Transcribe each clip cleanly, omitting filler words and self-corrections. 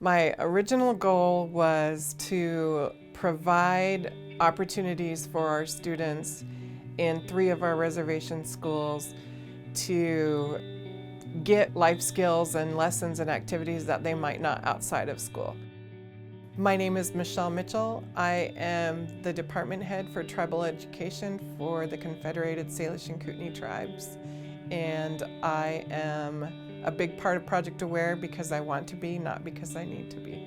My original goal was to provide opportunities for our students in 3 of our reservation schools to get life skills and lessons and activities that they might not outside of school. My name is Michelle Mitchell. I am the department head for tribal education for the Confederated Salish and Kootenai tribes, and I am a big part of Project Aware because I want to be, not because I need to be.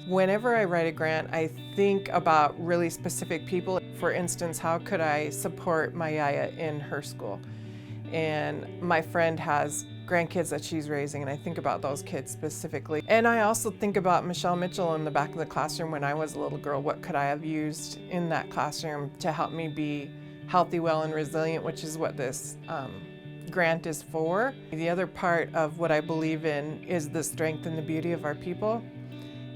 Whenever I write a grant, I think about really specific people. For instance, how could I support my yaya in her school? And my friend has grandkids that she's raising, and I think about those kids specifically. And I also think about Michelle Mitchell in the back of the classroom when I was a little girl. What could I have used in that classroom to help me be healthy, well, and resilient, which is what this grant is for. The other part of what I believe in is the strength and the beauty of our people.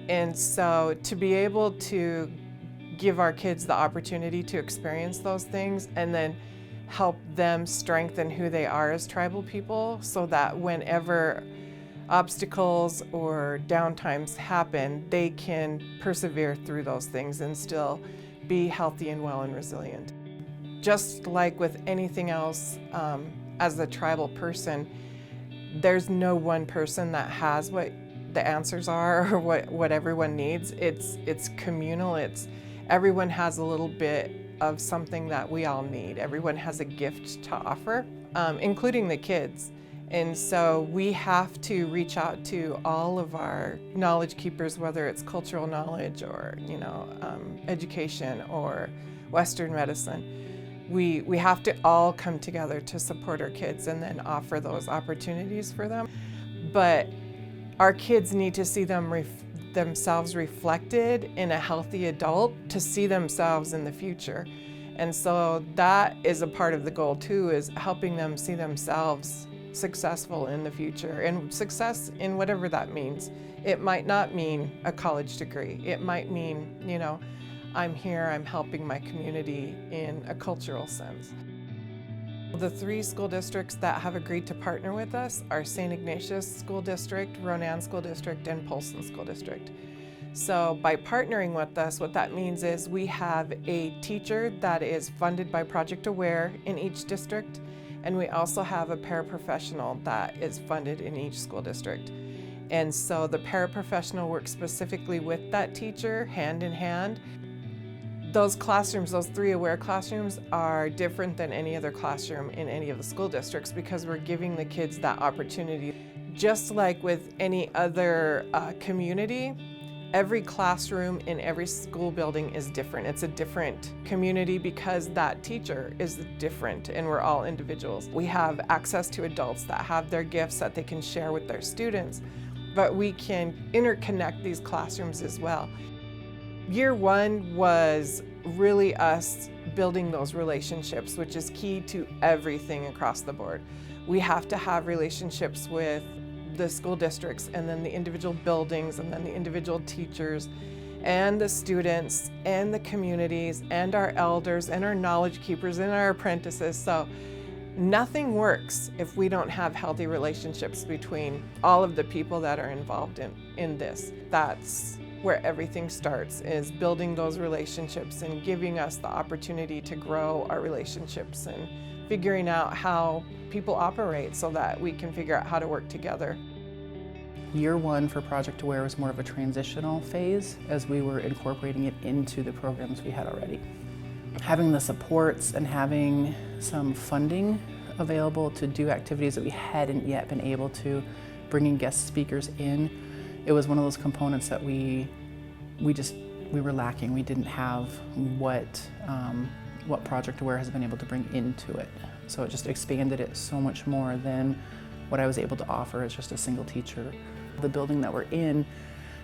And so to be able to give our kids the opportunity to experience those things and then help them strengthen who they are as tribal people so that whenever obstacles or downtimes happen, they can persevere through those things and still be healthy and well and resilient. Just like with anything else, as a tribal person, there's no one person that has what the answers are or what everyone needs. It's communal. Everyone has a little bit of something that we all need. Everyone has a gift to offer, including the kids. And so we have to reach out to all of our knowledge keepers, whether it's cultural knowledge or education or Western medicine. We have to all come together to support our kids and then offer those opportunities for them. But our kids need to see themselves reflected in a healthy adult to see themselves in the future. And so that is a part of the goal too, is helping them see themselves successful in the future, and success in whatever that means. It might not mean a college degree. It might mean, I'm here, I'm helping my community in a cultural sense. The 3 school districts that have agreed to partner with us are St. Ignatius School District, Ronan School District, and Polson School District. So by partnering with us, what that means is we have a teacher that is funded by Project Aware in each district, and we also have a paraprofessional that is funded in each school district. And so the paraprofessional works specifically with that teacher, hand in hand. Those classrooms, those 3 Aware classrooms, are different than any other classroom in any of the school districts because we're giving the kids that opportunity. Just like with any other community, every classroom in every school building is different. It's a different community because that teacher is different and we're all individuals. We have access to adults that have their gifts that they can share with their students, but we can interconnect these classrooms as well. Year 1 was really us building those relationships, which is key to everything across the board. We have to have relationships with the school districts and then the individual buildings and then the individual teachers and the students and the communities and our elders and our knowledge keepers and our apprentices. So nothing works if we don't have healthy relationships between all of the people that are involved in this. That's where everything starts, is building those relationships and giving us the opportunity to grow our relationships and figuring out how people operate so that we can figure out how to work together. Year 1 for Project Aware was more of a transitional phase as we were incorporating it into the programs we had already. Having the supports and having some funding available to do activities that we hadn't yet been able to, bringing guest speakers in, it was one of those components that we were lacking. We didn't have what Project Aware has been able to bring into it. So it just expanded it so much more than what I was able to offer as just a single teacher. The building that we're in,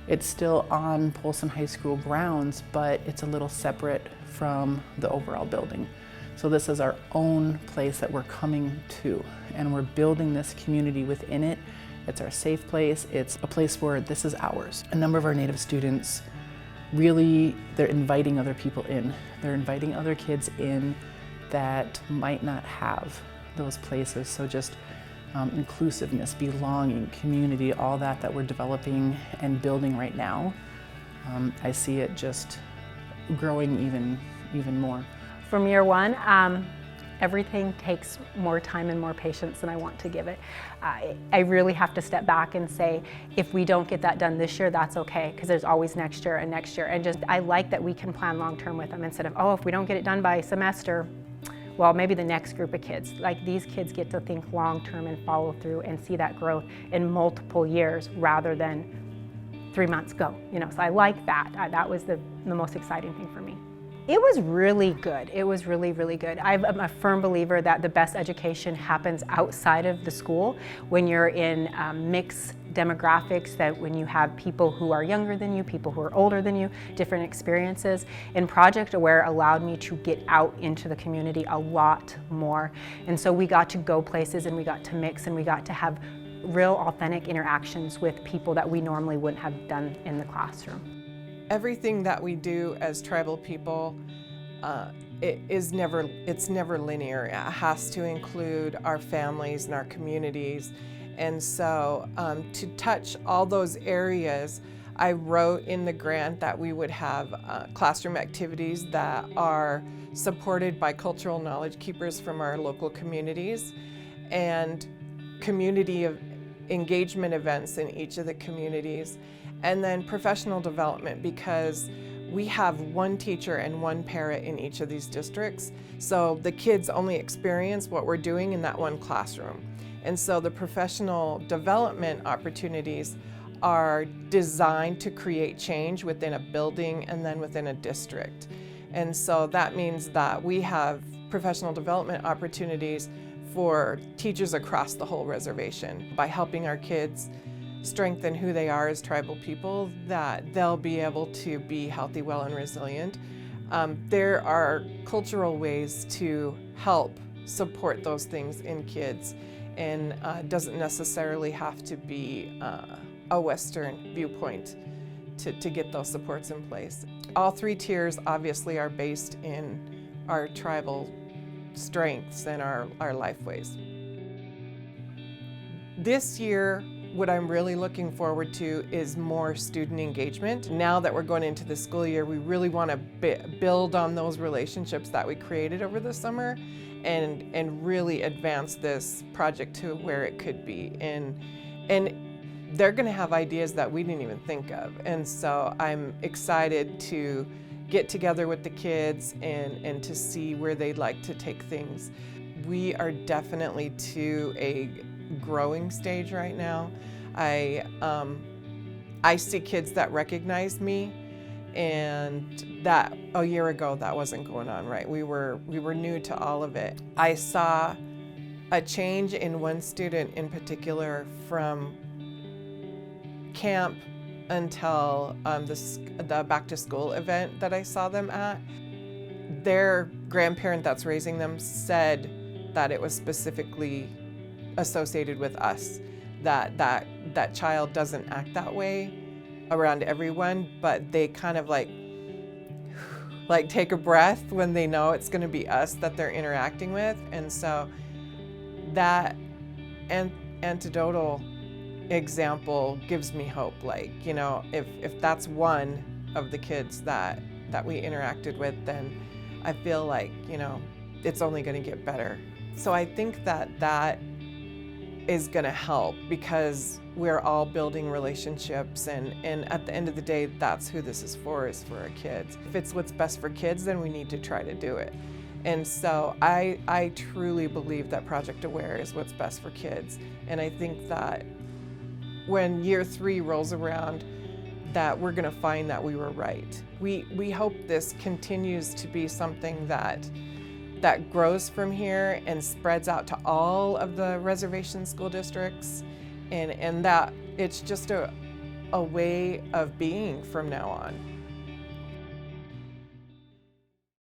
it's still on Polson High School grounds, but it's a little separate from the overall building. So this is our own place that we're coming to, and we're building this community within it. It's our safe place. It's a place where this is ours. A number of our Native students really, they're inviting other people in. They're inviting other kids in that might not have those places. So just inclusiveness, belonging, community, all that we're developing and building right now. I see it just growing even more. From year one, everything takes more time and more patience than I want to give it. I really have to step back and say, if we don't get that done this year, that's okay, because there's always next year and next year. And just, I like that we can plan long term with them instead of, oh, if we don't get it done by semester, well, maybe the next group of kids. Like, these kids get to think long term and follow through and see that growth in multiple years rather than 3 months go. You know, so I like that. That was the most exciting thing for me. It was really good. It was really, really good. I'm a firm believer that the best education happens outside of the school, when you're in mixed demographics, that when you have people who are younger than you, people who are older than you, different experiences. And Project Aware allowed me to get out into the community a lot more. And so we got to go places and we got to mix and we got to have real authentic interactions with people that we normally wouldn't have done in the classroom. Everything that we do as tribal people, it's never linear. It has to include our families and our communities. And so to touch all those areas, I wrote in the grant that we would have classroom activities that are supported by cultural knowledge keepers from our local communities, and community engagement events in each of the communities. And then professional development, because we have one teacher and one para in each of these districts. So the kids only experience what we're doing in that one classroom. And so the professional development opportunities are designed to create change within a building and then within a district. And so that means that we have professional development opportunities for teachers across the whole reservation. By helping our kids strengthen who they are as tribal people, that they'll be able to be healthy, well, and resilient. There are cultural ways to help support those things in kids, and doesn't necessarily have to be a Western viewpoint to get those supports in place. All 3 tiers obviously are based in our tribal strengths and our life ways. This year, what I'm really looking forward to is more student engagement. Now that we're going into the school year, we really want to build on those relationships that we created over the summer and really advance this project to where it could be. And they're going to have ideas that we didn't even think of. And so I'm excited to get together with the kids and to see where they'd like to take things. We are definitely to a growing stage right now. I see kids that recognize me, and that a year ago that wasn't going on, right? We were new to all of it. I saw a change in one student in particular from camp until the back to school event that I saw them at. Their grandparent that's raising them said that it was specifically associated with us, that child doesn't act that way around everyone, but they kind of like take a breath when they know it's going to be us that they're interacting with. And so that anecdotal example gives me hope. Like, you know, if that's one of the kids that we interacted with, then I feel like, you know, it's only going to get better. So I think that is going to help, because we're all building relationships, and at the end of the day, that's who this is for our kids. If it's what's best for kids, then we need to try to do it. And so I truly believe that Project Aware is what's best for kids. And I think that when year 3 rolls around, that we're going to find that we were right. We hope this continues to be something that grows from here and spreads out to all of the reservation school districts, and that it's just a way of being from now on.